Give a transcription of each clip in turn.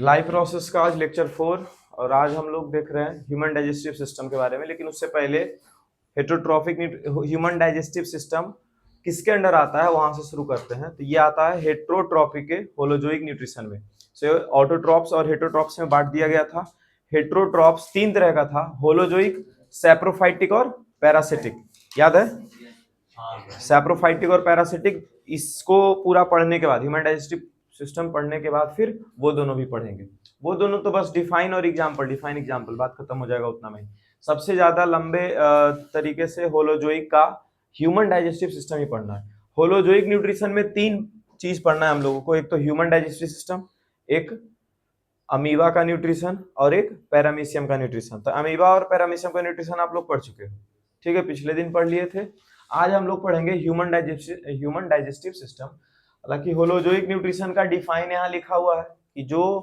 Life process का आज lecture 4 और आज हम लोग देख रहे हैं ह्यूमन डाइजेस्टिव सिस्टम के बारे में। लेकिन उससे पहले हेटरोट्रॉफिक ह्यूमन डाइजेस्टिव सिस्टम किसके अंडर आता है वहां से शुरू करते हैं। तो ये आता है हेटरोट्रॉफिक के होलोजोइक न्यूट्रिशन में। सो ऑटोट्रॉप्स और हेटरोट्रॉप्स में बांट दिया गया था। हेटरोट्रॉप्स 3 तरह का था, होलोजोइक, सैप्रोफाइटिक और पैरासिटिक। याद है? सैप्रोफाइटिक और पैरासिटिक। इसको पूरा पढ़ने के बाद, ह्यूमन डाइजेस्टिव सिस्टम पढ़ने के बाद फिर वो दोनों भी पढ़ेंगे। वो दोनों तो बस डिफाइन और एग्जाम्पल बात खत्म हो जाएगा उतना में। सबसे ज्यादा लंबे तरीके से होलोजोइक का ह्यूमन डाइजेस्टिव सिस्टम ही पढ़ना है। होलोजोइक न्यूट्रिशन में 3 चीज पढ़ना है हम लोगों को। एक तो ह्यूमन डाइजेस्टिव सिस्टम, एक अमीबा का न्यूट्रिशन और एक पैरामीशियम का न्यूट्रिशन। तो अमीबा और पैरामीशियम का न्यूट्रिशन आप लोग पढ़ चुके हो, ठीक है, पिछले दिन पढ़ लिए थे। आज हम लोग पढ़ेंगे ह्यूमन डाइजेस्टिव सिस्टम। हालांकि होलोजोइक न्यूट्रिशन का डिफाइन यहाँ लिखा हुआ है कि जो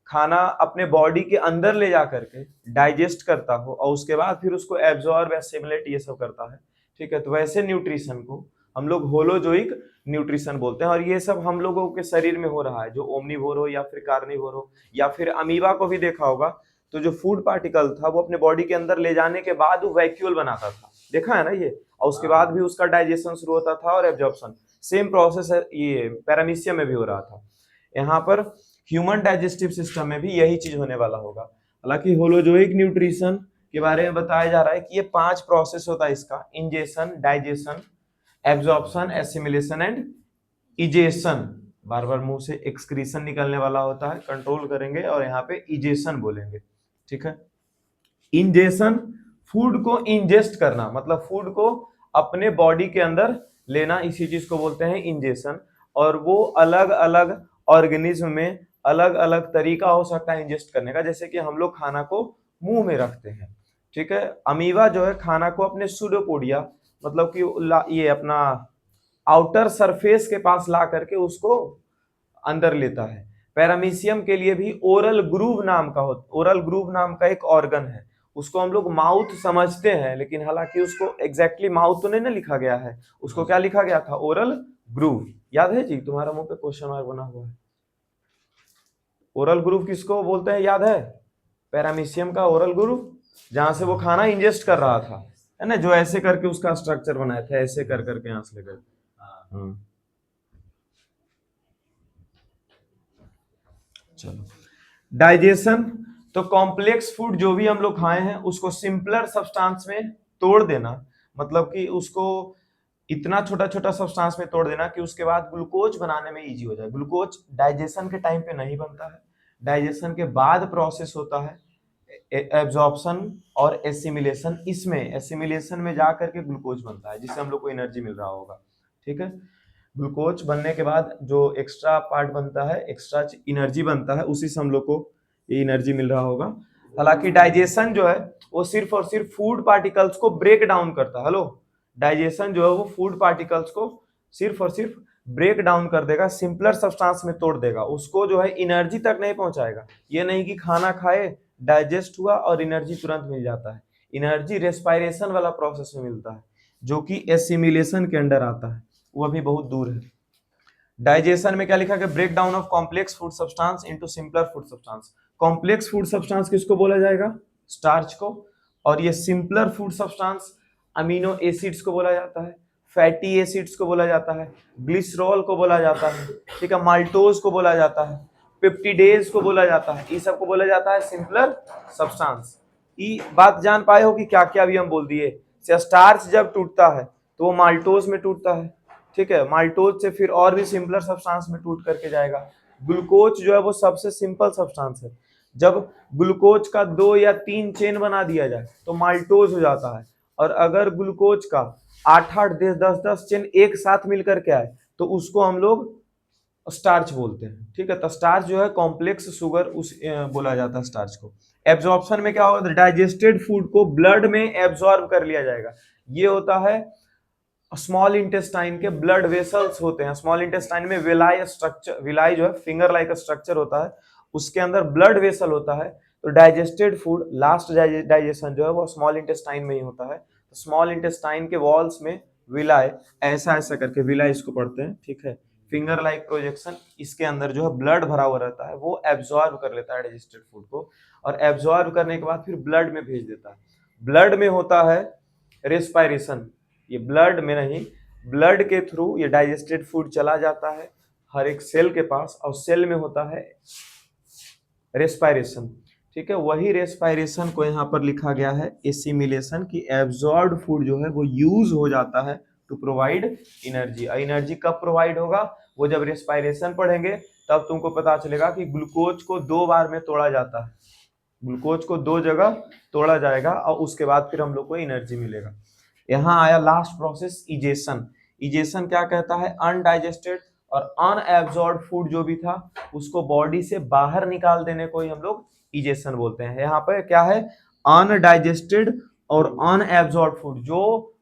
खाना अपने बॉडी के अंदर ले जा करके डाइजेस्ट करता हो और उसके बाद फिर उसको एब्जॉर्ब, एसिमिलेट ये सब करता है, ठीक है। तो वैसे न्यूट्रिशन को हम लोग होलोजोइक न्यूट्रिशन बोलते हैं। और ये सब हम लोगों के शरीर में हो रहा है, जो ओमनीवोर हो या फिर कार्निवोर हो या फिर अमीबा को भी देखा होगा। तो जो फूड पार्टिकल था वो अपने बॉडी के अंदर ले जाने के बाद वो वैक्यूल बनाता था, देखा है ना ये, और उसके बाद भी उसका डाइजेशन शुरू होता था और एब्जॉर्प्शन। सेम प्रोसेस है ये पैरामीशियम में भी हो रहा था। यहाँ पर ह्यूमन डाइजेस्टिव सिस्टम में भी यही चीज होने वाला होगा। हालांकि होलोजोइक न्यूट्रिशन के बारे में बताया जा रहा है कि ये 5 प्रोसेस होता है इसका: ingestion, digestion, absorption, assimilation and egestion. बार बार मुंह से एक्सक्रीशन निकलने वाला होता है, कंट्रोल करेंगे और यहाँ पे इजेशन बोलेंगे, ठीक है। इंजेशन, फूड को इंजेस्ट करना, मतलब फूड को अपने बॉडी के अंदर लेना, इसी चीज को बोलते हैं इंजेशन। और वो अलग अलग ऑर्गेनिज्म में अलग अलग तरीका हो सकता है इंजेस्ट करने का। जैसे कि हम लोग खाना को मुंह में रखते हैं, ठीक है। अमीबा जो है खाना को अपने सूडोपोडिया, मतलब कि ये अपना आउटर सरफेस के पास ला करके उसको अंदर लेता है। पैरामीशियम के लिए भी ओरल ग्रूव नाम का ओरल ग्रूव नाम का एक ऑर्गन है। उसको हम लोग माउथ समझते हैं, लेकिन हालांकि उसको एग्जैक्टली माउथ तो नहीं ना लिखा गया है, उसको क्या लिखा गया था? Oral groove. याद है जी? तुम्हारा मुंह पे क्वेश्चन मार्क बना हुआ है। ओरल ग्रूव किसको बोलते हैं, याद है? पैरामीशियम का ओरल ग्रूव, जहां से वो खाना इंजेस्ट कर रहा था, है ना, जो ऐसे करके उसका स्ट्रक्चर बनाया था, ऐसे कर करके यहां से लेकर। चलो, डाइजेशन तो कॉम्प्लेक्स फूड जो भी हम लोग खाए हैं उसको सिंपलर सब्सटेंस में तोड़ देना, मतलब कि उसको इतना छोटा छोटा सब्सटेंस में तोड़ देना कि उसके बाद ग्लूकोज बनाने में इजी हो जाए। ग्लूकोज डाइजेशन के टाइम पे नहीं बनता है, डाइजेशन के बाद प्रोसेस होता है एब्जॉर्प्शन और एसिमिलेशन। इसमें एसिमिलेशन में जा करके ग्लूकोज बनता है, जिससे हम लोग को एनर्जी मिल रहा होगा, ठीक है। ग्लूकोज बनने के बाद जो एक्स्ट्रा पार्ट बनता है, एक्स्ट्रा एनर्जी बनता है, उसी से हम लोग को ये एनर्जी मिल रहा होगा। हालांकि डाइजेशन जो है वो सिर्फ और सिर्फ फूड पार्टिकल्स को ब्रेक डाउन करता है। हेलो, डाइजेशन जो है वो फूड पार्टिकल्स को सिर्फ और सिर्फ ब्रेक डाउन कर देगा, सिंपलर सब्सटेंस में तोड़ देगा, उसको जो है एनर्जी तक नहीं पहुंचाएगा। ये नहीं कि खाना खाए, डाइजेस्ट हुआ और एनर्जी तुरंत मिल जाता है। एनर्जी रेस्पायरेशन वाला प्रोसेस में मिलता है, जो कि एसिमिलेशन के अंडर आता है, वो अभी बहुत दूर है। डाइजेशन में क्या लिखा गया? Break down of complex food substance into simpler food substance. Complex food substance किसको बोला जाएगा? स्टार्च को। और ये simpler food substance amino acids को बोला जाता है, फैटी एसिड्स को बोला जाता है, ग्लिसरॉल को बोला जाता है, ठीक है, माल्टोज को बोला जाता है, पेप्टिडेज को बोला जाता है। ये सब को बोला जाता है सिंपलर सब्सटेंस। ये बात जान पाए हो कि क्या क्या अभी हम बोल दिए। स्टार्च जब टूटता है तो वो माल्टोज में टूटता है, ठीक है, माल्टोज से फिर और भी सिंपलर सब्सटेंस में टूट करके जाएगा। ग्लूकोज जो है वो सबसे सिंपल सब्सटेंस है। जब ग्लूकोज का 2 या 3 चेन बना दिया जाए तो माल्टोज हो जाता है। और अगर ग्लूकोज का 8-8, 10-10 चेन एक साथ मिलकर के आए तो उसको हम लोग स्टार्च बोलते हैं, ठीक है। तो स्टार्च जो है कॉम्प्लेक्स शुगर उस बोला जाता है स्टार्च को। एब्जॉर्प्शन में क्या होगा? डाइजेस्टेड फूड को ब्लड में एब्जॉर्ब कर लिया जाएगा। ये होता है स्मॉल इंटेस्टाइन के ब्लड वेसल्स होते हैं। स्मॉल इंटेस्टाइन में विलाई स्ट्रक्चर, विलाई जो है फिंगर लाइक स्ट्रक्चर होता है, उसके अंदर ब्लड वेसल होता है। तो डाइजेस्टेड फूड लास्ट डाइजेशन जो है वो स्मॉल इंटेस्टाइन में ही होता है। स्मॉल इंटेस्टाइन के वॉल्स में विलाई, ऐसा ऐसा करके विलाई इसको पढ़ते हैं, ठीक है। फिंगर लाइक प्रोजेक्शन, इसके अंदर जो है ब्लड भरा हुआ रहता है, वो एब्जॉर्ब कर लेता है डाइजेस्टेड फूड को, और एब्जॉर्ब करने के बाद फिर ब्लड में भेज देता है। ब्लड में होता है रेस्पायरेशन, ये ब्लड में नहीं, ब्लड के थ्रू ये डाइजेस्टेड फूड चला जाता है हर एक सेल के पास, और सेल में होता है रेस्पायरेशन। ठीक है, वही रेस्पायरेशन को यहाँ पर लिखा गया है एसिमिलेशन, की एब्जॉर्ब्ड फूड जो है वो यूज हो जाता है टू प्रोवाइड एनर्जी। एनर्जी कब प्रोवाइड होगा, वो जब रेस्पायरेशन पढ़ेंगे तब तुमको पता चलेगा कि ग्लूकोज को 2 बार में तोड़ा जाता है, ग्लूकोज को 2 जगह तोड़ा जाएगा और उसके बाद फिर हम लोग को एनर्जी मिलेगा। यहाँ आया लास्ट प्रोसेस इजेशन। इजेशन क्या कहता है, अनडाइजेस्टेड और अनएब्जॉर्ब्ड फूड जो भी था उसको बॉडी से बाहर निकाल देने को ही हम लोग इजेशन बोलते हैं। यहाँ पे क्या है, अनडाइजेस्टेड और अनएब्जॉर्ब्ड फूड, जो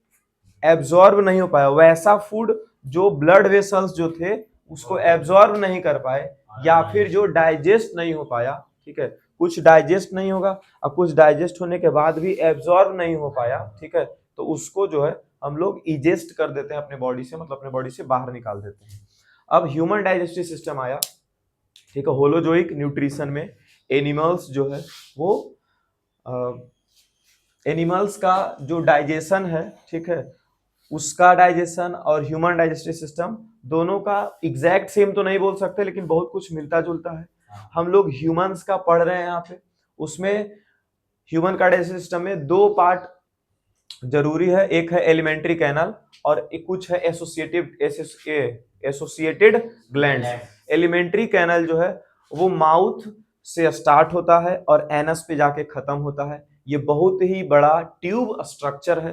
एब्जॉर्ब नहीं हो पाया, वैसा फूड जो ब्लड वेसल्स जो थे उसको एब्जॉर्ब नहीं कर पाए, या फिर जो डाइजेस्ट नहीं हो पाया। ठीक है, कुछ डाइजेस्ट नहीं होगा और कुछ डाइजेस्ट होने के बाद भी एब्जॉर्ब नहीं हो पाया। ठीक है, तो उसको जो है हम लोग इजेस्ट कर देते हैं अपने बॉडी से, मतलब अपने बॉडी से बाहर निकाल देते हैं। अब ह्यूमन डाइजेस्टिव सिस्टम आया। ठीक है, होलोजोइक न्यूट्रिशन में एनिमल्स जो है वो एनिमल्स का जो डाइजेशन है, ठीक है, उसका डाइजेशन और ह्यूमन डाइजेस्टिव सिस्टम दोनों का एग्जैक्ट सेम तो नहीं बोल सकते, लेकिन बहुत कुछ मिलता जुलता है। हम लोग ह्यूमंस का पढ़ रहे हैं यहाँ पे, उसमें ह्यूमन का डाइजेस्टिव सिस्टम में 2 पार्ट जरूरी है, एक है एलिमेंट्री कैनल और एक कुछ है एसोसिएटेड ग्लैंड्स। एलिमेंट्री कैनल जो है वो माउथ से स्टार्ट होता है और एनस पे जाके खत्म होता है। ये बहुत ही बड़ा ट्यूब स्ट्रक्चर है,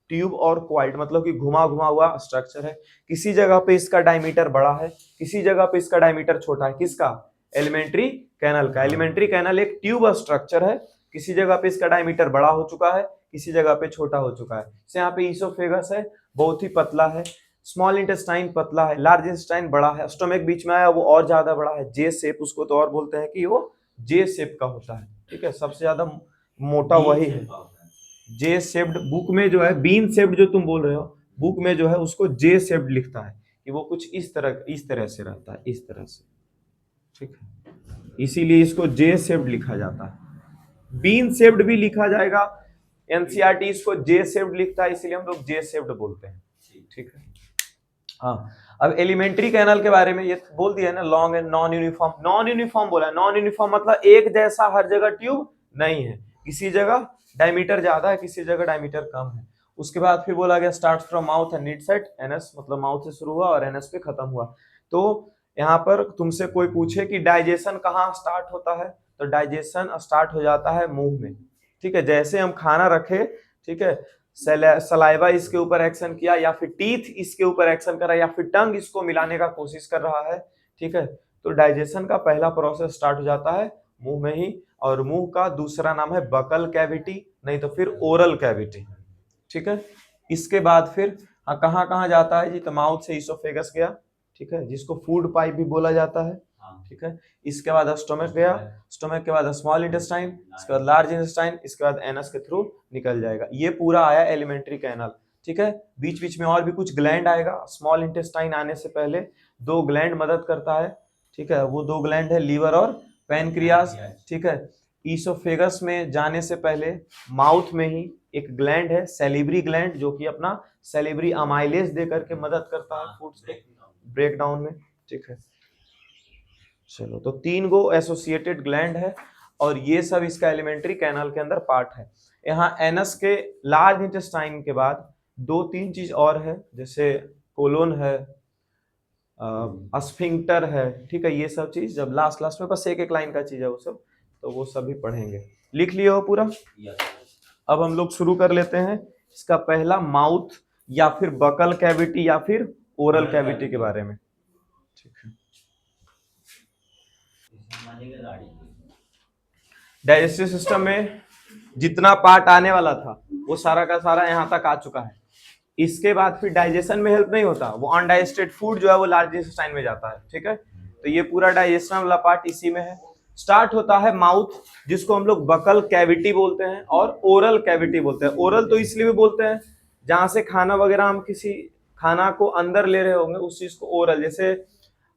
ट्यूब और क्वाइड मतलब कि घुमा घुमा हुआ स्ट्रक्चर है। किसी जगह पे इसका डायमीटर बड़ा है, किसी जगह पे इसका डायमीटर छोटा है। किसका, एलिमेंट्री कैनल का। एलिमेंट्री कैनल एक ट्यूब स्ट्रक्चर है, किसी जगह पे इसका डायमीटर बड़ा हो चुका है, किसी जगह पे छोटा हो चुका है। जैसे यहाँ पे ईसोफेगस है, बहुत ही पतला है, स्मॉल इंटेस्टाइन पतला है, लार्ज इंटेस्टाइन बड़ा है, स्टोमक बीच में आया वो और ज्यादा बड़ा है, जे शेप उसको तो और बोलते हैं कि वो जे शेप का होता है। ठीक है, सबसे ज्यादा मोटा वही है, जे शेप्ड। बुक में जो है बीन शेप्ड जो तुम बोल रहे हो, बुक में जो है उसको जे शेप्ड लिखता है कि वो कुछ इस तरह से रहता है, इस तरह से। ठीक है, इसीलिए इसको जे शेप्ड लिखा जाता है। बीन शेप्ड भी लिखा जाएगा, एनसीईआरटी इसको जे शेप्ड लिखता है, इसीलिए हम लोग जे शेप्ड बोलते हैं। ठीक है, हाँ। अब एलिमेंट्री कैनल के बारे में ये बोल दिया है ना, long and non uniform. Non uniform बोला है, नॉन यूनिफॉर्म मतलब एक जैसा हर जगह ट्यूब नहीं है, किसी जगह डायमीटर ज्यादा है, किसी जगह डायमीटर कम है। उसके बाद फिर बोला गया start from mouth and needs at anus, मतलब माउथ से शुरू हुआ और एनस पे खत्म हुआ। तो यहाँ पर तुमसे कोई पूछे कि डाइजेशन कहाँ स्टार्ट होता है, तो डाइजेशन स्टार्ट हो जाता है मुंह में। ठीक है, जैसे हम खाना रखे, ठीक है, सलाइवा इसके ऊपर एक्शन किया, या फिर टीथ इसके ऊपर एक्शन कर रहा है, या फिर टंग इसको मिलाने का कोशिश कर रहा है। ठीक है, तो डाइजेशन का पहला प्रोसेस स्टार्ट हो जाता है मुंह में ही, और मुंह का दूसरा नाम है बकल कैविटी, नहीं तो फिर ओरल कैविटी। ठीक है, इसके बाद फिर कहाँ कहाँ जाता है जी, तो माउथ से इसोफेगस गया, ठीक है, जिसको फूड पाइप भी बोला जाता है। ठीक है, इसके बाद स्टोमक गया, स्टोमक के बाद स्मॉल इंटेस्टाइन, इसके बाद लार्ज इंटेस्टाइन, इसके बाद एनस के थ्रू निकल जाएगा। ये पूरा आया एलिमेंट्री कैनल। ठीक है, बीच बीच में और भी कुछ ग्लैंड आएगा। स्मॉल इंटेस्टाइन आने से पहले 2 ग्लैंड मदद करता है। ठीक है, वो 2 ग्लैंड है लीवर और पैनक्रियास। ठीक है, ईसोफेगस में जाने से पहले माउथ में ही एक ग्लैंड है सैलिवरी ग्लैंड, जो कि अपना सैलिवरी अमाइलेज दे करके मदद करता है फूड्स के ब्रेक डाउन में। ठीक है, चलो, तो 3 गो एसोसिएटेड ग्लैंड है और ये सब इसका एलिमेंट्री कैनल के अंदर पार्ट है। यहाँ एनस के लार्ज इंटेस्टाइन के बाद 2-3 चीज और है, जैसे कोलोन है, स्फिंक्टर है। ठीक है, ये सब चीज जब लास्ट में बस एक लाइन का चीज है वो सब, तो वो सभी पढ़ेंगे। लिख लिए हो पूरा? अब हम लोग शुरू कर लेते हैं इसका पहला माउथ या फिर बकल कैविटी या फिर ओरल कैविटी के बारे में। ठीक है, डाइजेस्टिव सिस्टम में जितना पार्ट आने वाला था वो सारा का सारा यहाँ तक आ चुका है। इसके बाद फिर डाइजेशन में हेल्प नहीं होता, वो अनडाइजेस्टेड फूड जो है वो लार्ज इंटेस्टाइन में जाता है। ठीक है, तो ये पूरा डाइजेशन वाला पार्ट इसी में है। स्टार्ट होता है माउथ, जिसको हम लोग बकल कैविटी बोलते हैं और ओरल कैविटी बोलते हैं। ओरल तो इसलिए भी बोलते हैं जहां से खाना वगैरह हम किसी खाना को अंदर ले रहे होंगे, उस चीज को ओरल, जैसे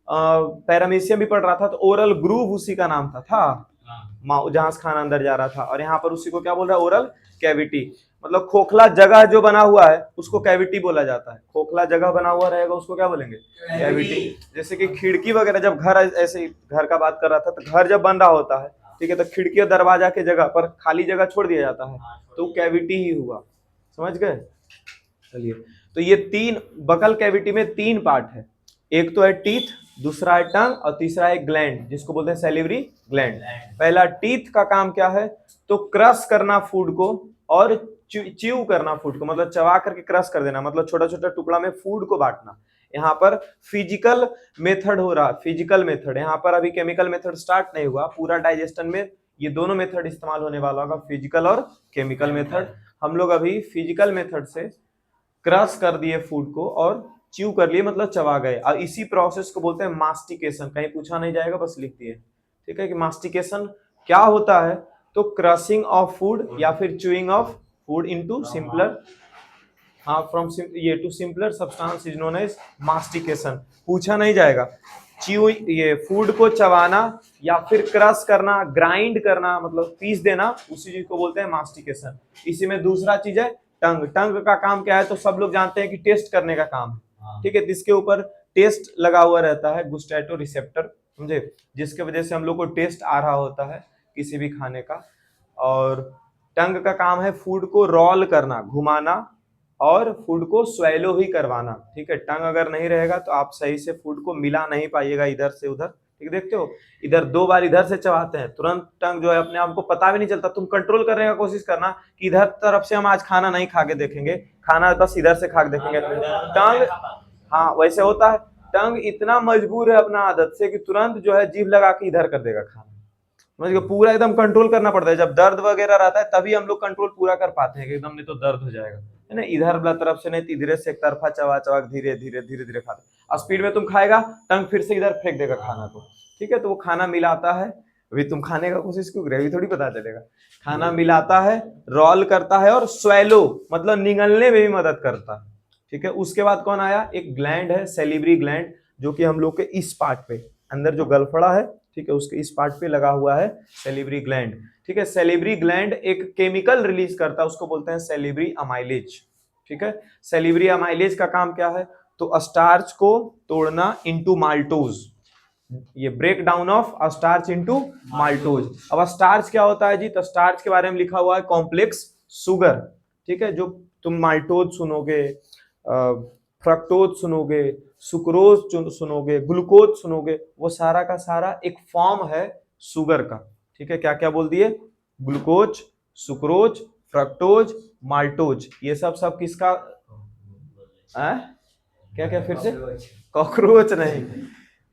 पैरामीशियम भी पढ़ रहा था, तो ओरल ग्रूव उसी का नाम था जहां से खाना अंदर जा रहा था, और यहाँ पर उसी को क्या बोल रहा है, ओरल कैविटी। मतलब खोखला जगह जो बना हुआ है उसको कैविटी बोला जाता है। खोखला जगह बना हुआ रहेगा उसको क्या बोलेंगे, कैविटी। जैसे कि खिड़की वगैरह, जब घर, ऐसे घर का बात कर रहा था, तो घर जब बन रहा होता है, ठीक है, तो खिड़की और दरवाजा के जगह पर खाली जगह छोड़ दिया जाता है, तो कैविटी ही हुआ। समझ गए? चलिए, तो ये तीन बकल कैविटी में तीन पार्ट है, एक तो है टीथ, दूसरा है टंग, और तीसरा है ग्लैंड, जिसको बोलते हैं सैलिवरी ग्लैंड। पहला टीथ का काम क्या है, तो क्रश करना फूड को और च्यू करना फूड को, मतलब चबा करके क्रश कर देना, मतलब छोटा छोटा टुकड़ा में फूड को बांटना। यहाँ पर फिजिकल मेथड हो रहा, फिजिकल मेथड, यहाँ पर अभी केमिकल मेथड स्टार्ट नहीं हुआ। पूरा डाइजेशन में ये दोनों मेथड इस्तेमाल होने वाला होगा, फिजिकल और केमिकल मेथड। हम लोग अभी फिजिकल मेथड से क्रश कर दिए फूड को और च्यू कर लिए, मतलब चबा गए। और इसी प्रोसेस को बोलते हैं मास्टिकेशन। कहीं पूछा नहीं जाएगा, बस लिख दिए, ठीक है, कि मास्टिकेशन क्या होता है, तो क्रशिंग ऑफ फूड या फिर chewing of food into simpler, हाँ, फ्रॉम ये to simpler substance is known as mastication. पूछा नहीं जाएगा। च्यू, ये फूड को चबाना या फिर क्रश करना, ग्राइंड करना, मतलब पीस देना, उसी चीज को बोलते हैं मास्टिकेशन। इसी में दूसरा चीज है टंग। टंग का काम क्या है, तो सब लोग जानते हैं कि टेस्ट करने का काम, ठीक है, जिसके ऊपर टेस्ट लगा हुआ रहता है, गुस्टैटो रिसेप्टर, समझे, जिसके वजह से हम लोग को टेस्ट आ रहा होता है किसी भी खाने का। और टंग का काम है फूड को रोल करना, घुमाना, और फूड को स्वेलो ही करवाना, ठीक है। टंग अगर नहीं रहेगा तो आप सही से फूड को मिला नहीं पाइएगा इधर से उधर, ठीक, देखते हो इधर 2 बार इधर से चबाते हैं, तुरंत टंग जो है अपने आप को पता भी नहीं चलता। तुम कंट्रोल करने का कोशिश करना कि इधर तरफ से हम आज खाना नहीं खा के देखेंगे, खाना बस इधर से खा के देखेंगे। टंग, हाँ, वैसे होता है। टंग इतना मजबूर है अपना आदत से कि तुरंत जो है जीभ लगा के इधर कर देगा खाना, समझ गए। पूरा एकदम कंट्रोल करना पड़ता है। जब दर्द वगैरह रहता है तभी हम लोग कंट्रोल पूरा कर पाते हैं कि एकदम, नहीं तो दर्द हो जाएगा, है ना। इधर वाला तरफ से नहीं, इधर से एक तरफा चबा चबा धीरे धीरे धीरे धीरे खाते। और स्पीड में तुम खाएगा, टंग फिर से इधर फेंक देगा खाना को, ठीक है। तो वो खाना मिलाता है, अभी तुम खाने का कोशिश क्यों करे, अभी थोड़ी पता चलेगा। खाना मिलाता है, रोल करता है, और स्वेलो मतलब निगलने में भी मदद करता है, ठीक है। उसके बाद कौन आया, एक ग्लैंड है, सैलिवरी ग्लैंड, जो कि हम लोग के इस पार्ट पे अंदर जो गलफड़ा है, ठीक है, उसके इस पार्ट पे लगा हुआ है सैलिवरी ग्लैंड, ठीक है। सैलिवरी ग्लैंड एक केमिकल रिलीज करता है, उसको बोलते हैं सैलिवरी अमाइलेज, ठीक है। सैलिवरी अमाइलेज का काम क्या है, तो स्टार्च को तोड़ना इनटू माल्टोज, ये break down of starch into maltose. अब स्टार्च क्या होता है जी, तो स्टार्च के बारे में लिखा हुआ है कॉम्प्लेक्स सुगर, ठीक है। जो तुम माल्टोज सुनोगे, फ्रक्टोज सुनोगे, सुक्रोज सुनोगे, ग्लूकोज सुनोगे, वो सारा का सारा एक फॉर्म है शुगर का, ठीक है। क्या क्या बोल दिए, ग्लूकोज, सुक्रोज, फ्रक्टोज, माल्टोज, ये सब सब किसका है, क्या क्या, फिर से, कॉकरोच नहीं,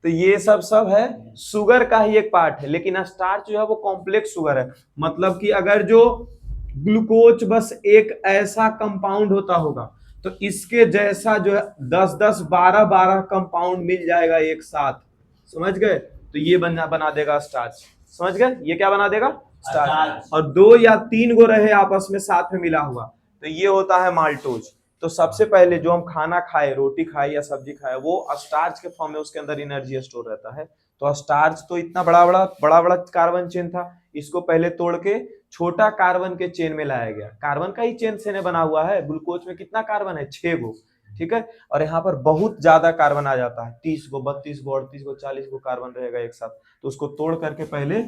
तो ये सब सब है शुगर का ही एक पार्ट है। लेकिन स्टार्च जो है वो कॉम्प्लेक्स शुगर है, मतलब कि अगर जो ग्लूकोज बस एक ऐसा कंपाउंड होता होगा, तो इसके जैसा जो है 10-10, 12-12 कंपाउंड मिल जाएगा एक साथ, समझ गए। तो ये बना देगा स्टार्च, समझ गए, ये क्या बना देगा, स्टार्च। और 2 या 3 गो रहे आपस में साथ में मिला हुआ, तो ये होता है माल्टोज। तो सबसे पहले जो हम खाना खाए, रोटी खाए या सब्जी खाए, वो स्टार्च के फॉर्म में उसके अंदर एनर्जी स्टोर रहता है। तो स्टार्च तो इतना बड़ा बड़ा कार्बन चेन था, इसको पहले तोड़ के छोटा कार्बन के चेन में लाया गया। कार्बन का ही चेन से बना हुआ है, ग्लूकोज में कितना कार्बन है, 6 गो, ठीक है। और यहाँ पर बहुत ज्यादा कार्बन आ जाता है, 30 गो, 32 गो, 38 गो, 40 गो कार्बन रहेगा एक साथ। तो उसको तोड़ करके पहले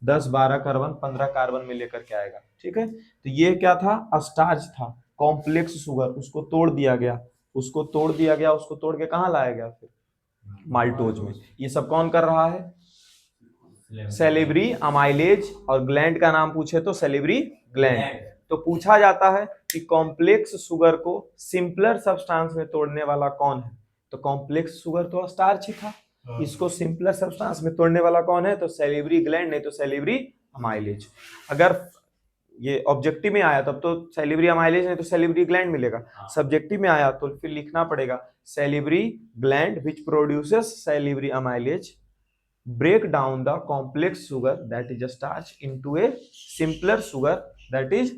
10-12 कार्बन, 15 कार्बन में लेकर के आएगा, ठीक है। तो ये क्या था, स्टार्च था, कॉम्प्लेक्स शुगर, उसको तोड़ दिया गया, उसको तोड़ दिया गया, उसको तोड़ के कहाँ लाया गया, फिर माल्टोज में। ये सब कौन कर रहा है, सैलिवरी अमाइलेज। और ग्लैंड का नाम पूछे तो सैलिवरी ग्लैंड। तो पूछा जाता है कि कॉम्प्लेक्स शुगर को सिंपलर सब्सटेंस में तोड़ने वाला कौन है, तो कॉम्प्लेक्स शुगर तो स्टार्च ही था, इसको सिंपलर सब्सटेंस में तोड़ने वाला कौन है, तो सैलिवरी ग्लैंड, नहीं तो सैलिवरी अमाइलेज। अगर ये ऑब्जेक्टिव में आया तब तो सैलिवरी अमाइलेज, नहीं तो सैलिवरी ग्लैंड मिलेगा। सब्जेक्टिव में आया तो फिर लिखना पड़ेगा salivary gland which produces salivary amylase break down the complex sugar that is a starch into a simpler sugar that is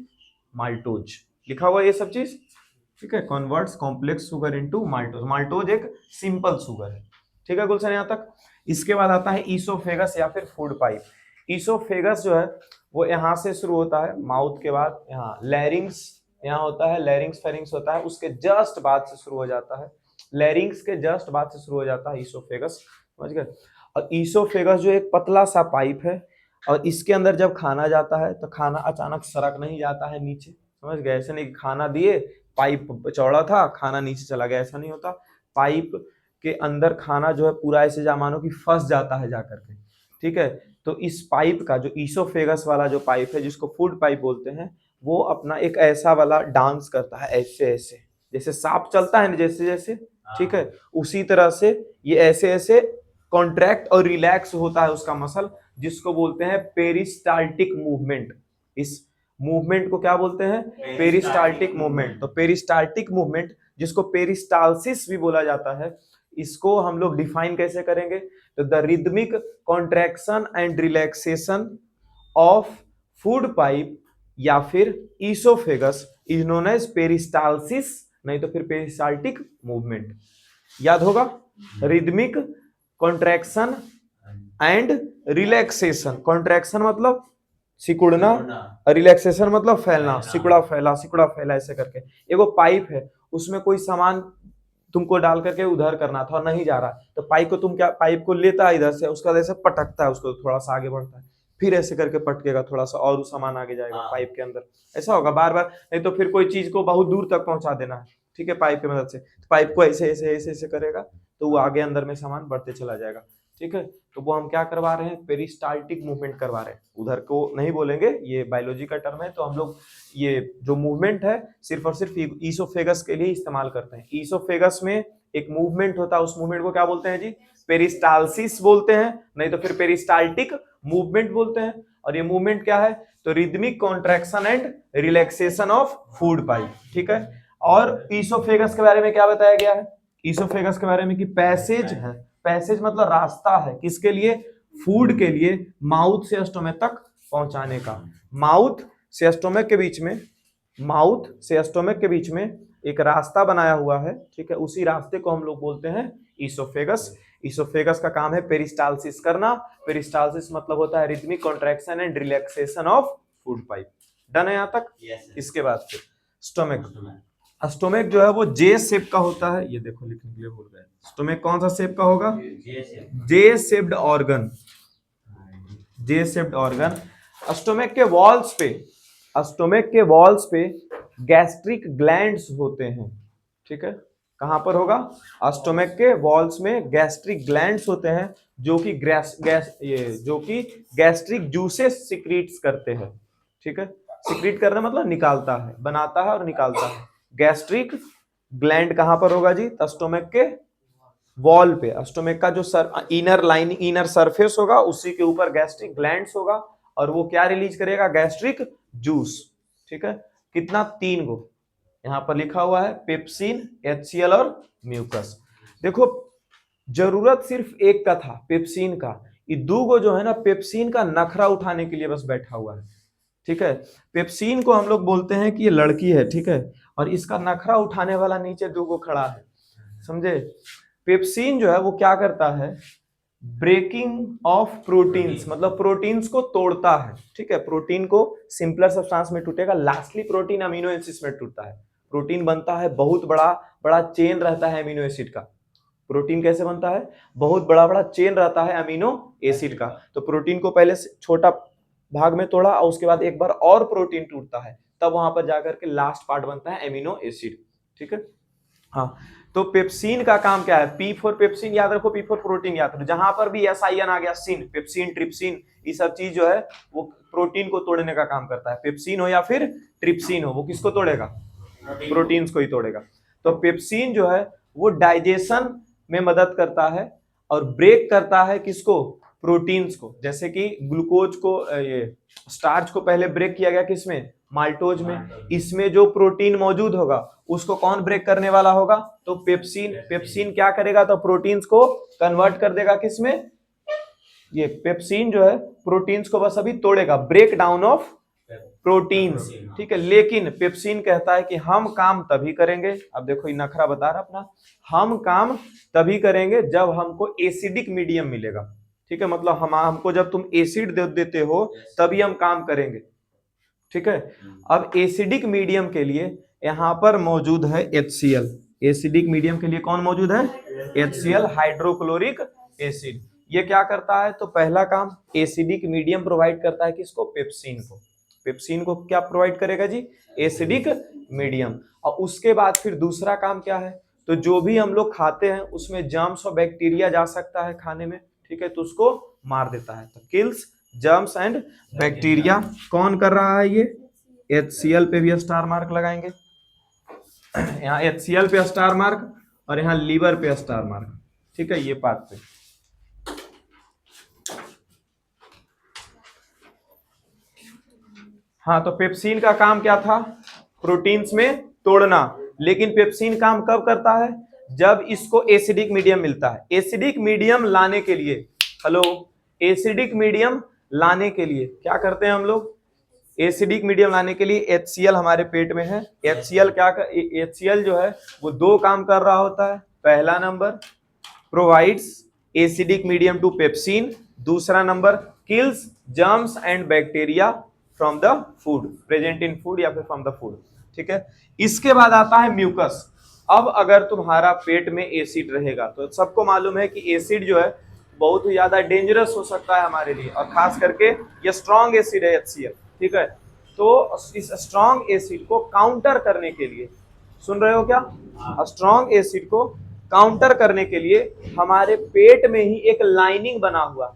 maltose। लिखा हुआ ये सब चीज, ठीक है। converts complex sugar into maltose। maltose एक सिंपल सुगर है, ठीक है गुलशन यहाँ तक। इसके बाद आता है ईसोफेगस या फिर फूड पाइप। ईसोफेगस जो है वो यहाँ से शुरू होता है, माउथ के बाद यहाँ लैरिंग्स यहाँ होता है, लैरिंग्स फेरिंग्स होता है, उसके जस्ट बाद से शुरू हो जाता है, लैरिंग्स के जस्ट बाद से शुरू हो जाता है ईसोफेगस, समझ गए। और ईसोफेगस जो एक पतला सा पाइप है और इसके अंदर जब खाना जाता है तो खाना अचानक सरक नहीं जाता है नीचे, समझ गए। ऐसे नहीं खाना दिए, पाइप चौड़ा था, खाना नीचे चला गया, ऐसा नहीं होता। पाइप के अंदर खाना जो है पूरा ऐसे जा मानो कि फंस जाता है जाकर के, ठीक है। तो इस पाइप का जो ईसोफेगस वाला जो पाइप है जिसको फूड पाइप बोलते हैं, वो अपना एक ऐसा वाला डांस करता है, ऐसे ऐसे जैसे सांप चलता है ना, जैसे जैसे, ठीक है, उसी तरह से ये ऐसे ऐसे कॉन्ट्रैक्ट और रिलैक्स होता है उसका मसल, जिसको बोलते हैं पेरिस्टाल्टिक मूवमेंट। इस मूवमेंट को क्या बोलते हैं? Peristaltic movement. तो पेरिस्टाल्टिक मूवमेंट जिसको पेरिस्टालसिस भी बोला जाता है, इसको हम लोग डिफाइन कैसे करेंगे? तो the rhythmic contraction and relaxation of food pipe या फिर oesophagus is known as peristalsis, नहीं तो फिर पेरिस्टाल्टिक मूवमेंट। याद होगा, rhythmic contraction and relaxation. Contraction मतलब सिकुड़ना, रिलैक्सेशन मतलब फैलना, सिकुड़ा फैला ऐसे करके। एगो पाइप है, उसमें कोई सामान तुमको डाल करके उधर करना था और नहीं जा रहा, तो पाइप को तुम क्या, पाइप को लेता है इधर से, उसका ऐसे पटकता है, उसको थोड़ा सा आगे बढ़ता है, फिर ऐसे करके पटकेगा थोड़ा सा और सामान आगे जाएगा पाइप के अंदर, ऐसा होगा बार बार। नहीं तो फिर कोई चीज को बहुत दूर तक पहुंचा देना है, ठीक है, पाइप की मदद से, तो पाइप को ऐसे ऐसे ऐसे ऐसे करेगा तो वो आगे अंदर में सामान बढ़ते चला जाएगा, ठीक है। तो वो हम क्या करवा रहे हैं? पेरिस्टाल्टिक मूवमेंट करवा रहे हैं। उधर को नहीं बोलेंगे, ये बायोलॉजी का टर्म है, तो हम लोग ये जो मूवमेंट है सिर्फ और सिर्फ ईसोफेगस के लिए इस्तेमाल करते हैं। ईसोफेगस में एक मूवमेंट होता है, उस मूवमेंट को क्या बोलते हैं जी? पेरिस्टालसिस बोलते हैं, नहीं तो फिर पेरिस्टाल्टिक मूवमेंट बोलते हैं। और ये मूवमेंट क्या है? तो rhythmic contraction and relaxation of food pipe, ठीक है। और ईसोफेगस के बारे में क्या बताया गया है? ईसोफेगस के बारे में कि पैसेज है, पैसेज मतलब रास्ता है, किसके लिए? फूड के लिए, माउथ से स्टोमक तक पहुंचाने का। माउथ से स्टोमक के बीच में, माउथ से स्टोमक के बीच में एक रास्ता बनाया हुआ है, ठीक है, उसी रास्ते को हम लोग बोलते हैं ईसोफेगस। ईसोफेगस का काम है पेरिस्टालसिस करना। पेरिस्टालसिस मतलब होता है rhythmic contraction and relaxation of food pipe. Done है यहाँ तक? इसके बाद फिर स्टोमक। स्टोमक जो है वो जे शेप का होता है, ये देखो लिखने के लिए भूल गए। स्टोमक कौन सा शेप का होगा? जे शेप्ड ऑर्गन, जे शेप्ड ऑर्गन। स्टोमक के वॉल्स पे, स्टोमक के वॉल्स पे गैस्ट्रिक ग्लैंड्स होते हैं, ठीक है। कहां पर होगा? स्टोमक के वॉल्स में गैस्ट्रिक ग्लैंड्स होते हैं, जो कि जो कि गैस्ट्रिक जूसेस सिक्रीट्स करते हैं, ठीक है। सिक्रीट करना मतलब निकालता है, बनाता है और निकालता है। गैस्ट्रिक ग्लैंड कहां पर होगा जी? स्टोमक के वॉल पे, स्टोमक का जो इनर लाइन, इनर सरफेस होगा, उसी के ऊपर गैस्ट्रिक ग्लैंड्स होगा और वो क्या रिलीज करेगा? गैस्ट्रिक जूस, ठीक है। कितना? 3 गो यहां पर लिखा हुआ है, पेप्सिन, HCl और म्यूकस। देखो जरूरत सिर्फ एक का था, पेप्सिन का। ये 2 गो जो है ना, पेप्सिन का नखरा उठाने के लिए बस बैठा हुआ है, ठीक है। पेप्सिन को हम लोग बोलते हैं कि ये लड़की है, ठीक है, और इसका नखरा उठाने वाला नीचे 2 गो खड़ा है, समझे। पेप्सिन जो है वो क्या करता है? ब्रेकिंग ऑफ प्रोटीन्स, मतलब प्रोटीन्स को तोड़ता है, ठीक है। प्रोटीन को सिंपलर सब्सटेंस में टूटेगा, लास्टली प्रोटीन अमीनो एसिड में टूटता है। प्रोटीन बनता है, बहुत बड़ा बड़ा चेन रहता है अमीनो एसिड का। प्रोटीन कैसे बनता है? बहुत बड़ा बड़ा चेन रहता है अमीनो एसिड का। तो प्रोटीन को पहले छोटा भाग में तोड़ा और उसके बाद एक बार और प्रोटीन टूटता है, तब वहां पर जाकर के लास्ट पार्ट बनता है अमीनो एसिड, ठीक है। हाँ, तो पेप्सिन का काम क्या है? पी फॉर पेप्सिन याद रखो, पी फॉर प्रोटीन याद रखो। जहां पर भी SIN आ गया, सिन, पेप्सिन, ट्रिप्सिन, ये सब चीज जो है वो प्रोटीन को तोड़ने का काम करता है। पेप्सिन हो या फिर ट्रिप्सिन हो, वो किसको तोड़ेगा? प्रोटीन्स को ही तोड़ेगा। तो पेप्सिन जो है वो डाइजेशन में मदद करता है और ब्रेक करता है किसको? प्रोटीन्स को। जैसे कि ग्लूकोज को, ये स्टार्च को पहले ब्रेक किया गया किसमें? माल्टोज में। इसमें जो प्रोटीन मौजूद होगा उसको कौन ब्रेक करने वाला होगा? तो पेप्सिन। पेप्सिन क्या करेगा? तो प्रोटीन्स को कन्वर्ट कर देगा किसमें? ये पेप्सिन जो है प्रोटीन्स को बस अभी तोड़ेगा, ब्रेक डाउन ऑफ प्रोटीन्स, ठीक है। लेकिन पेप्सिन कहता है कि हम काम तभी करेंगे, अब देखो ये नखरा बता रहा अपना, हम काम तभी करेंगे जब हमको एसिडिक मीडियम मिलेगा, ठीक है। मतलब हमको जब तुम एसिड देते हो तभी हम काम करेंगे, ठीक है। अब एसिडिक मीडियम के लिए यहां पर मौजूद है HCl। एसिडिक मीडियम के लिए कौन मौजूद है? HCl, hydrochloric acid. ये क्या करता है? तो पहला काम एसिडिक मीडियम प्रोवाइड करता है किसको? पेप्सिन को। पेप्सिन को क्या प्रोवाइड करेगा जी? Acidic medium. और उसके बाद फिर दूसरा काम क्या है? तो जो भी हम लोग खाते हैं उसमें जर्म्स और बैक्टीरिया जा सकता है खाने में, ठीक है, तो उसको मार देता है। तो किल्स जर्म्स एंड बैक्टीरिया। कौन कर रहा है ये? HCl पे भी स्टार मार्क लगाएंगे, यहाँ HCl पे स्टार मार्क और यहाँ लीवर पे स्टार मार्क, ठीक है, ये पार्ट पे। हाँ, तो पेप्सिन का काम क्या था? प्रोटीन्स में तोड़ना। लेकिन पेप्सिन काम कब करता है? जब इसको एसिडिक मीडियम मिलता है। एसिडिक मीडियम लाने के लिए, हेलो, एसिडिक मीडियम लाने के लिए क्या करते हैं हम लोग? एसिडिक मीडियम लाने के लिए HCl हमारे पेट में है। HCl जो है वो दो काम कर रहा होता है। पहला number provides acidic medium to pepsin, दूसरा number kills germs and bacteria from the food, present in food या फिर फ्रॉम द फूड, ठीक है। इसके बाद आता है म्यूकस। अब अगर तुम्हारा पेट में एसिड रहेगा तो सबको मालूम है कि एसिड जो है बहुत ही ज्यादा डेंजरस हो सकता है हमारे लिए, और खास करके ये स्ट्रॉन्ग एसिड है HCl, ठीक है। तो इस स्ट्रॉन्ग एसिड को काउंटर करने के लिए, सुन रहे हो क्या? स्ट्रॉन्ग एसिड को काउंटर करने के लिए हमारे पेट में ही एक लाइनिंग बना हुआ,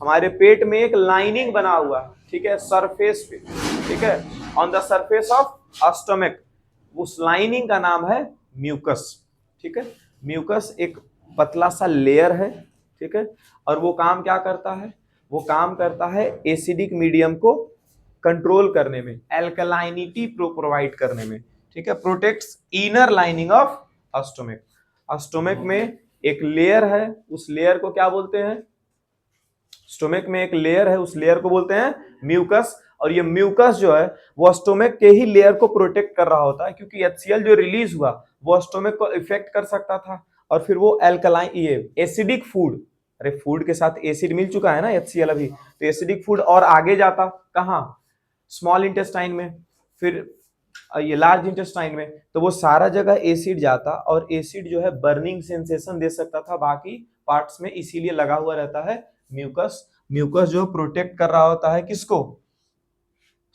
हमारे पेट में एक लाइनिंग बना हुआ, ठीक है, सरफेस पे, ठीक है, on the surface of stomach. उस लाइनिंग का नाम है म्यूकस, ठीक है। म्यूकस एक पतला सा लेयर है, ठीक है, और वो काम क्या करता है? वो काम करता है एसिडिक मीडियम को कंट्रोल करने में, एल्कलाइनिटी प्रोवाइड करने में, ठीक है। Protects inner lining of stomach. Stomach में एक लेयर है, उस लेयर को क्या बोलते हैं? स्टोमक में एक लेयर है, उस लेयर को बोलते हैं म्यूकस। और ये म्यूकस जो है वो स्टोमक के ही लेयर को प्रोटेक्ट कर रहा होता है, क्योंकि HCl जो रिलीज हुआ वो स्टोमक को इफेक्ट कर सकता था, और फिर वो एल्कलाइन, ये एसिडिक फूड, अरे फूड के साथ एसिड मिल चुका है ना HCl अभी, तो एसिडिक फूड और आगे जाता कहाँ? स्मॉल इंटेस्टाइन में, फिर ये लार्ज इंटेस्टाइन में, तो वो सारा जगह एसिड जाता, और एसिड जो है बर्निंग सेंसेशन दे सकता था बाकी पार्ट्स में, इसीलिए लगा हुआ रहता है म्यूकस। म्यूकस जो प्रोटेक्ट कर रहा होता है किसको?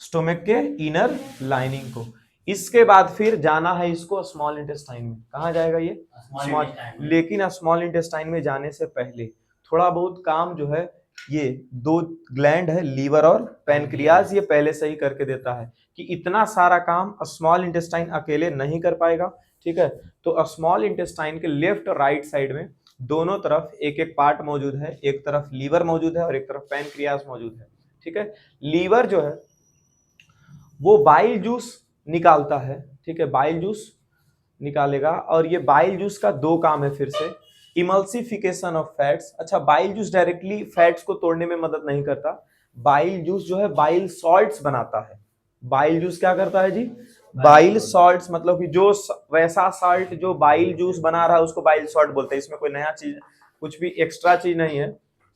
स्टोमक के इनर लाइनिंग को। इसके बाद फिर जाना है इसको स्मॉल इंटेस्टाइन में। कहाँ जाएगा ये? स्मॉल। लेकिन स्मॉल इंटेस्टाइन में जाने से पहले थोड़ा बहुत काम जो है ये दो ग्लैंड है, लीवर और पैनक्रियाज, ये पहले से ही करके देता है, कि इतना सारा काम स्मॉल इंटेस्टाइन अकेले नहीं कर पाएगा, ठीक है। तो स्मॉल इंटेस्टाइन के लेफ्ट और राइट साइड में दोनों तरफ एक एक पार्ट मौजूद है, एक तरफ लीवर मौजूद है और एक तरफ पैनक्रियाज मौजूद है, ठीक है। लीवर जो है वो बाइल जूस निकालता है, ठीक है, बाइल जूस निकालेगा, और ये बाइल जूस का दो काम है फिर से, इमल्सिफिकेशन ऑफ फैट्स। अच्छा, बाइल जूस डायरेक्टली फैट्स को तोड़ने में मदद नहीं करता, बाइल जूस जो है बाइल सॉल्ट्स बनाता है। बाइल जूस क्या करता है जी? बाइल सॉल्ट्स, मतलब कि जो वैसा सॉल्ट जो बाइल जूस बना रहा है उसको बाइल सॉल्ट बोलते हैं। इसमें कोई नया चीज, कुछ भी एक्स्ट्रा चीज नहीं है,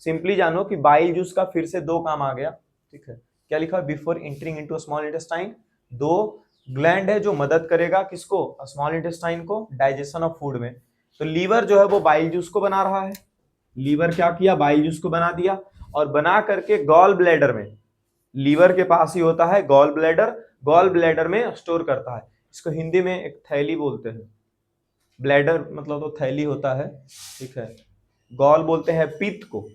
सिंपली जानो कि बाइल जूस का फिर से दो काम आ गया, ठीक है। क्या लिखा है? Before entering into small intestine, दो ग्लैंड है जो मदद करेगा किसको? स्मॉल इंटेस्टाइन को डाइजेशन ऑफ फूड में। तो लीवर जो है वो बाइल जूस को बना रहा है, लीवर क्या किया? बाइल जूस को बना दिया, और बना करके गॉल ब्लैडर में, लीवर के पास ही होता है गॉल ब्लैडर, गॉल ब्लैडर में स्टोर करता है। इसको हिंदी में एक थैली बोलते हैं, ब्लैडर मतलब तो थैली होता है, ठीक है। गॉल बोलते हैं पित्त को।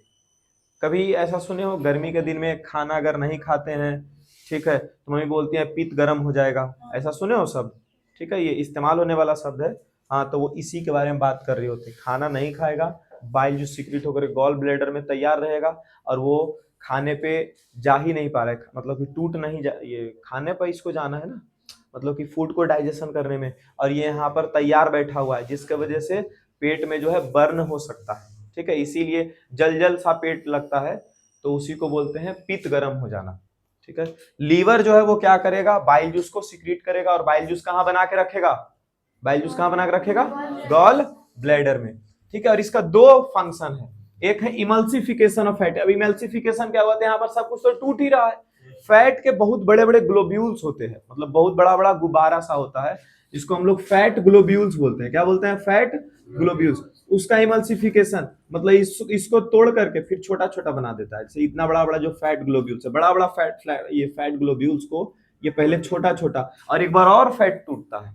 कभी ऐसा सुने हो गर्मी के दिन में खाना अगर नहीं खाते हैं, ठीक है, तो मम्मी बोलती है पित्त गर्म हो जाएगा, ऐसा सुने हो सब, ठीक है, ये इस्तेमाल होने वाला शब्द है। हाँ, तो वो इसी के बारे में बात कर रही होती है। खाना नहीं खाएगा, बाइल जो सीक्रेट होकर गॉल ब्लैडर में तैयार रहेगा, और वो खाने पे जा ही नहीं पा रहा है, मतलब कि टूट नहीं जा, ये खाने पर इसको जाना है ना, मतलब कि फूड को डाइजेशन करने में, और ये यहाँ पर तैयार बैठा हुआ है, जिसके वजह से पेट में जो है बर्न हो सकता है, ठीक है, इसीलिए जल जल सा पेट लगता है, तो उसी को बोलते हैं पित्त गर्म हो जाना। ठीक है। लीवर जो है वो क्या करेगा, बाइल जूस को सिक्रीट करेगा, और बाइल जूस कहाँ बना के रखेगा, बाइल जूस कहाँ बना के रखेगा, गॉल ब्लैडर में। ठीक है। और इसका दो फंक्शन है, एक है इमल्सिफिकेशन ऑफ फैट। अब इमल्सिफिकेशन क्या होता है, यहाँ पर सब कुछ तो टूट ही रहा है। फैट के बहुत बड़े बड़े ग्लोब्यूल्स होते हैं, मतलब बहुत बड़ा बड़ा गुब्बारा सा होता है, जिसको हम लोग फैट ग्लोब्यूल्स बोलते हैं। क्या बोलते हैं, फैट ग्लोब्यूल्स। उसका इमल्सिफिकेशन मतलब इसको तोड़ करके फिर छोटा छोटा बना देता है। जैसे इतना बड़ा बड़ा जो फैट ग्लोब्यूल्स है, बड़ा बड़ा ये फैट ग्लोब्यूल्स को ये पहले छोटा छोटा, और एक बार और फैट टूटता है।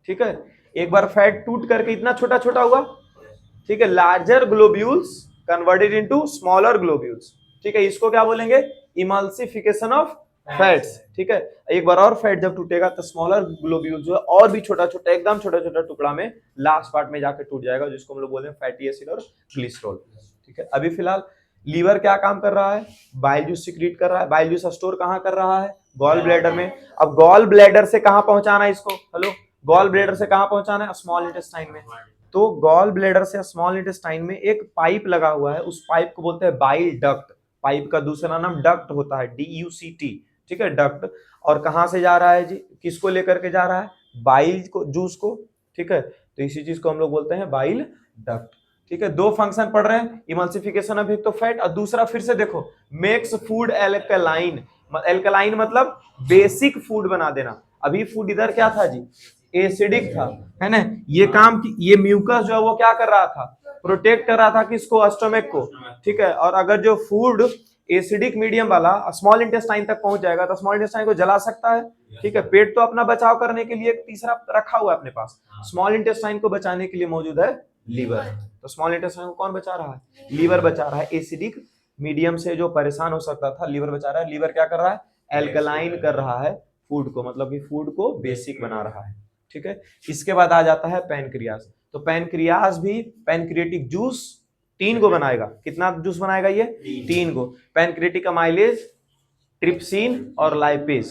ठीक है। एक बार फैट टूट करके इतना छोटा छोटा हुआ, ठीक है, larger globules converted into smaller globules. ठीक है। इसको क्या बोलेंगे, इमल्सिफिकेशन ऑफ फैट्स। ठीक है। एक बार और फैट जब टूटेगा तो स्मॉलर ग्लोब्यूल जो है और भी छोटा छोटा, एकदम छोटा छोटा टुकड़ा में लास्ट पार्ट में जाकर टूट जाएगा, जिसको हम लोग बोलते हैं फैटी एसिड और ग्लिसरॉल। ठीक है। अभी फिलहाल लीवर क्या काम कर रहा है, बाइल जूस सिक्रीट कर रहा है। बाइल जूस स्टोर कहाँ कर रहा है, गॉल ब्लैडर में। अब गॉल ब्लैडर से कहाँ पहुंचाना है इसको, हेलो, गॉल ब्लैडर से कहाँ पहुंचाना है, स्मॉल इंटेस्टाइन में। तो गॉल ब्लैडर से स्मॉल इंटेस्टाइन में एक पाइप लगा हुआ है, उस पाइप को बोलते हैं बाइल डक्ट। पाइप का दूसरा नाम डक्ट होता है, DUCT। ठीक है, डक्ट। और कहां से जा रहा है जी, किसको लेकर के जा रहा है, बाइल को, जूस को। ठीक है। तो इसी चीज को हम लोग बोलते हैं बाइल डक्ट। ठीक है। दो फंक्शन पढ़ रहे हैं, इमल्सिफिकेशन ऑफ एक तो फैट, और दूसरा फिर से देखो, मेक्स फूड एल्कलाइन। एल्कलाइन मतलब बेसिक फूड बना देना। अभी फूड इधर क्या था जी, एसिडिक था, है ना। ये काम ये म्यूकस जो है वो क्या कर रहा था, प्रोटेक्ट कर रहा था किसको, स्टोमक को। ठीक है। और अगर जो फूड एसिडिक मीडियम वाला स्मॉल इंटेस्टाइन तक पहुंच जाएगा तो स्मॉल इंटेस्टाइन को जला सकता है। ठीक है। पेट तो अपना बचाव करने के लिए एक तीसरा रखा हुआ है अपने पास, स्मॉल इंटेस्टाइन को बचाने के लिए मौजूद है लीवर। तो स्मॉल इंटेस्टाइन को कौन बचा रहा है, लीवर बचा रहा है। एसिडिक मीडियम से जो परेशान हो सकता था, लीवर बचा रहा है। लीवर क्या कर रहा है, एल्कलाइन कर रहा है फूड को, मतलब कि फूड को बेसिक बना रहा है। ठीक है। इसके बाद आ जाता है पैनक्रियाज। तो पैनक्रियाज भी पैनक्रिएटिक जूस 3 को बनाएगा। कितना जूस बनाएगा ये, 3 को। पैनक्रिएटिक अमाइलेज, ट्रिप्सिन और लाइपेज।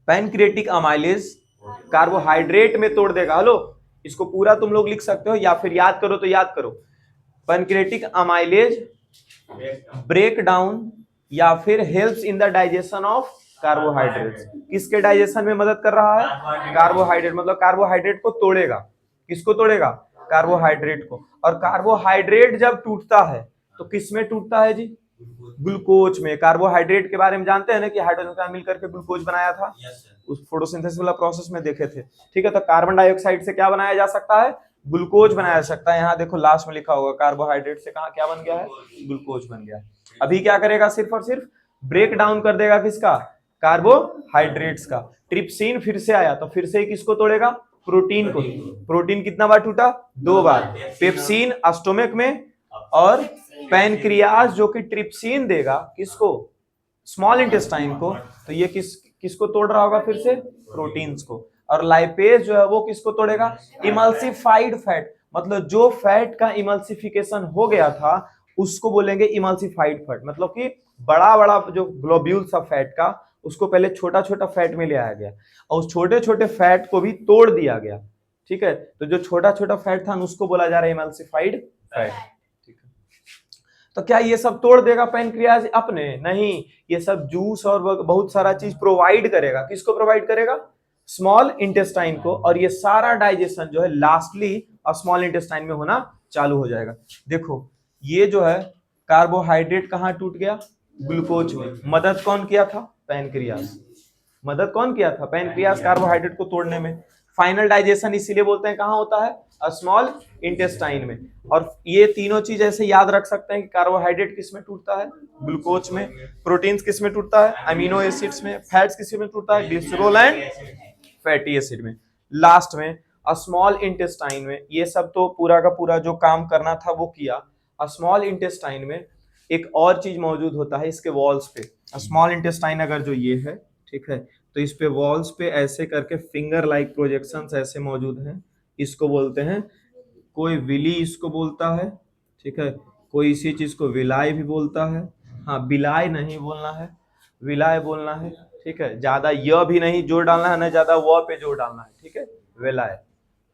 पैनक्रिएटिक अमाइलेज कार्बोहाइड्रेट में तोड़ देगा। हेलो, इसको पूरा तुम लोग लिख सकते हो या फिर याद करो तो याद करो। पैनक्रिएटिक अमाइलेज ब्रेक डाउन या फिर helps in the digestion of carbohydrates. किसके डाइजेशन में मदद कर रहा है, कार्बोहाइड्रेट, मतलब कार्बोहाइड्रेट को तोड़ेगा। किसको तोड़ेगा, कार्बोहाइड्रेट को। और कार्बोहाइड्रेट जब टूटता है तो किस में टूटता है जी, ग्लूकोज में। कार्बोहाइड्रेट के बारे में जानते हैं ना कि हाइड्रोजन का मिलकर के ग्लूकोज बनाया था, उस फोटोसिंथेसिस वाला प्रोसेस में देखे थे। ठीक है। तो कार्बन डाइऑक्साइड से क्या बनाया जा सकता है, ग्लूकोज बनाया जा सकता है। यहाँ देखो लास्ट में लिखा होगा, कार्बोहाइड्रेट से कहा क्या बन गया है, ग्लूकोज बन गया है। अभी क्या करेगा, सिर्फ और सिर्फ ब्रेक डाउन कर देगा किसका, कार्बोहाइड्रेट्स का। ट्रिप्सिन फिर से आया तो फिर से किसको तोड़ेगा, प्रोटीन को। प्रोटीन कितना बार टूटा, 2 बार। पेप्सिन स्टोमक में, और पैनक्रियाज जो कि ट्रिप्सिन देगा किसको, स्मॉल इंटेस्टाइन को। तो ये किसको तोड़ रहा होगा, फिर से प्रोटीन्स को। और लाइपेज जो है वो किसको तोड़ेगा, इमल्सिफाइड फैट, मतलब जो फैट का इमल्सिफिकेशन हो गया था उसको बोलेंगे इमल्सिफाइड फैट। मतलब कि बड़ा बड़ा जो ग्लोब्यूल्स ऑफ फैट का, उसको पहले छोटा छोटा फैट में ले आया गया और उस छोटे छोटे फैट को भी तोड़ दिया गया। ठीक है। तो जो छोटा छोटा फैट था उसको बोला जा रहा है इमल्सिफाइड फैट। ठीक है। तो क्या ये सब तोड़ देगा पैनक्रियाज अपने, नहीं, ये सब जूस और बहुत सारा चीज प्रोवाइड करेगा। किसको प्रोवाइड करेगा, स्मॉल इंटेस्टाइन को। और ये सारा डाइजेशन जो है लास्टली स्मॉल इंटेस्टाइन में होना चालू हो जाएगा। देखो ये जो है कार्बोहाइड्रेट कहाँ टूट गया, ग्लूकोज में। मदद कौन किया था, पैनक्रियाज। मदद कौन किया था, पैनक्रियाज, कार्बोहाइड्रेट को तोड़ने में। फाइनल डाइजेशन इसीलिए बोलते हैं कहाँ होता है, स्मॉल इंटेस्टाइन में। और ये तीनों चीज ऐसे याद रख सकते हैं कि कार्बोहाइड्रेट किस में टूटता है, ग्लूकोज में। प्रोटीन्स किस में टूटता है, अमीनो एसिड्स में। फैट्स किस में टूटता है, ग्लिसरॉल एंड फैटी एसिड में। लास्ट में स्मॉल इंटेस्टाइन में। ये सब तो पूरा का पूरा जो काम करना था वो किया। स्मॉल इंटेस्टाइन में एक और चीज मौजूद होता है, इसके वॉल्स पे। स्मॉल इंटेस्टाइन अगर जो ये है, ठीक है, तो इस पे वॉल्स पे ऐसे करके फिंगर लाइक प्रोजेक्शंस ऐसे मौजूद हैं। इसको बोलते हैं, कोई विली इसको बोलता है, ठीक है, कोई इसी चीज को विलाय भी बोलता है। हाँ, विलाय नहीं बोलना है, विलाय बोलना है। ठीक है। ज्यादा य भी नहीं जोर डालना है, ना ज्यादा व पे जोर डालना है। ठीक है, विलाय।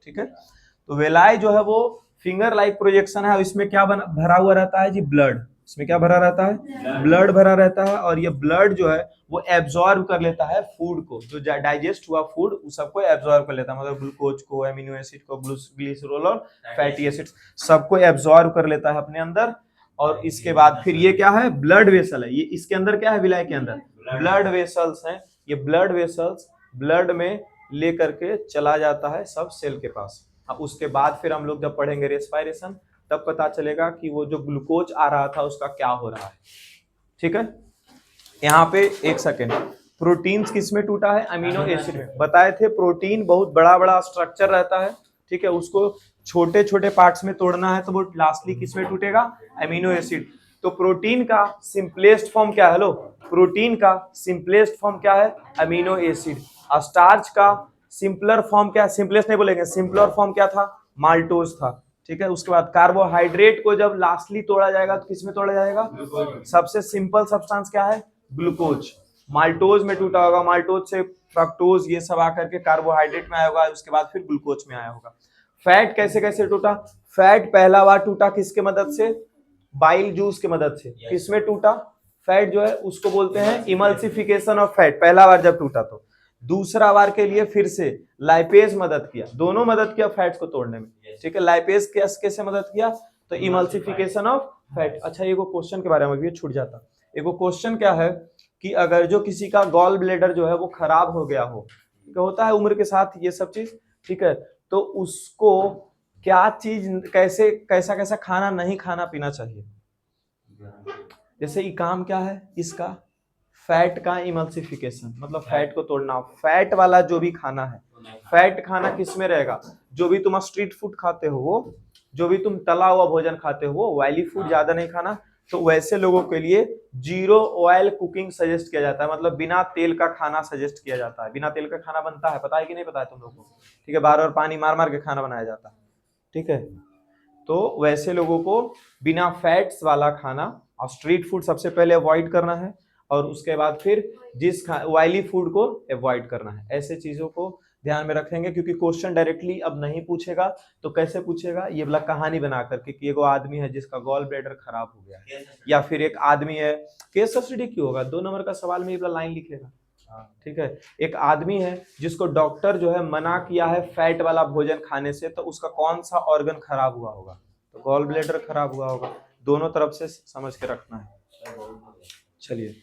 ठीक है। तो विलाय जो है वो फिंगर लाइक प्रोजेक्शन है। इसमें क्या भरा हुआ रहता है जी, ब्लड। इसमें क्या भरा रहता है, ब्लड भरा रहता है, और ये ब्लड जो है वो एब्जॉर्ब कर लेता है फूड को, जो डाइजेस्ट हुआ फूड उस सबको एब्जॉर्ब कर लेता है, मतलब ग्लूकोज को, एमिनो एसिड को, ग्लिसरॉल और फैटी एसिड्स सबको एब्जॉर्ब कर लेता है अपने अंदर। और इसके बाद फिर ये क्या है, ब्लड वेसल है, ये इसके अंदर क्या है, विलाय के अंदर ब्लड वेसल्स हैं, ये ब्लड वेसल्स ब्लड में लेकर के चला जाता है सब सेल के पास। अब उसके बाद फिर हम लोग जब पढ़ेंगे रेस्पिरेशन, तब पता चलेगा कि वो जो ग्लूकोज आ रहा था उसका क्या हो रहा है। ठीक है, यहाँ पे एक सेकेंड, प्रोटीन्स किस में टूटा है, अमीनो एसिड में। बताए थे प्रोटीन बहुत बड़ा बड़ा स्ट्रक्चर रहता है, ठीक है, उसको छोटे छोटे पार्ट्स में तोड़ना है तो वो लास्टली किस में टूटेगा, अमीनो एसिड। तो प्रोटीन का सिंपलेस्ट फॉर्म क्या है, हेलो, प्रोटीन का सिंपलेस्ट फॉर्म क्या है, अमीनो एसिड। स्टार्च का सिंपलर फॉर्म क्या है, सिंपलेस्ट नहीं बोलेंगे, सिंपलर फॉर्म क्या था, माल्टोज था। ठीक है, उसके बाद कार्बोहाइड्रेट को जब लास्टली तोड़ा जाएगा तो किसमें तोड़ा जाएगा, सबसे सिंपल सब्सटेंस क्या है, ग्लूकोज, माल्टोज में टूटा होगा, माल्टोज से फ्रक्टोज ये सब आकर के कार्बोहाइड्रेट में आया होगा, उसके बाद फिर ग्लूकोज में आया होगा। फैट कैसे कैसे टूटा, फैट पहला बार टूटा किसके मदद से, बाइल जूस की मदद से। किसमें टूटा, फैट जो है उसको बोलते हैं इमल्सिफिकेशन ऑफ फैट, पहला बार जब टूटा तो। दूसरा बार के लिए फिर से लाइपेज मदद किया, दोनों मदद किया फैट्स को तोड़ने में। ठीक है, लाइपेज कैसे मदद किया, तो इमल्सिफिकेशन ऑफ फैट। अच्छा, ये क्वेश्चन के बारे में भी छूट जाता, एक क्वेश्चन क्या है कि अगर जो किसी का गॉल ब्लेडर जो है वो खराब हो गया हो, होता है उम्र के साथ ये सब चीज, ठीक है, तो उसको क्या चीज, कैसे कैसा कैसा खाना नहीं खाना पीना चाहिए। जैसे ये काम क्या है इसका, फैट का इमल्सिफिकेशन, मतलब फैट को तोड़ना। फैट वाला जो भी खाना है, फैट खाना किस में रहेगा, जो भी तुम स्ट्रीट फूड खाते हो वो, जो भी तुम तला हुआ भोजन खाते हो वो, ऑयली फूड ज्यादा नहीं खाना। तो वैसे लोगों के लिए जीरो ऑयल कुकिंग सजेस्ट किया जाता है, मतलब बिना तेल का खाना सजेस्ट किया जाता है। बिना तेल का खाना बनता है, पता है कि नहीं पता है तुम लोगों को, ठीक है, बार बार पानी मार मार के खाना बनाया जाता है। ठीक है, तो वैसे लोगों को बिना फैट्स वाला खाना और स्ट्रीट फूड सबसे पहले अवॉइड करना है, और उसके बाद फिर जिस ऑयली फूड को अवॉइड करना है। ऐसे चीजों को ध्यान में रखेंगे, क्योंकि क्वेश्चन डायरेक्टली अब नहीं पूछेगा तो कैसे पूछेगा, ये वाला कहानी बना करके कि एगो आदमी है जिसका गॉल ब्लैडर खराब हो गया है, या फिर एक आदमी है, केस सब्सिडी क्यों होगा, 2 नंबर का सवाल में ये वाला लाइन लिखेगा। ठीक है, एक आदमी है जिसको डॉक्टर जो है मना किया है फैट वाला भोजन खाने से, तो उसका कौन सा ऑर्गन खराब हुआ होगा, तो गॉल ब्लैडर खराब हुआ होगा। दोनों तरफ से समझ के रखना है। चलिए।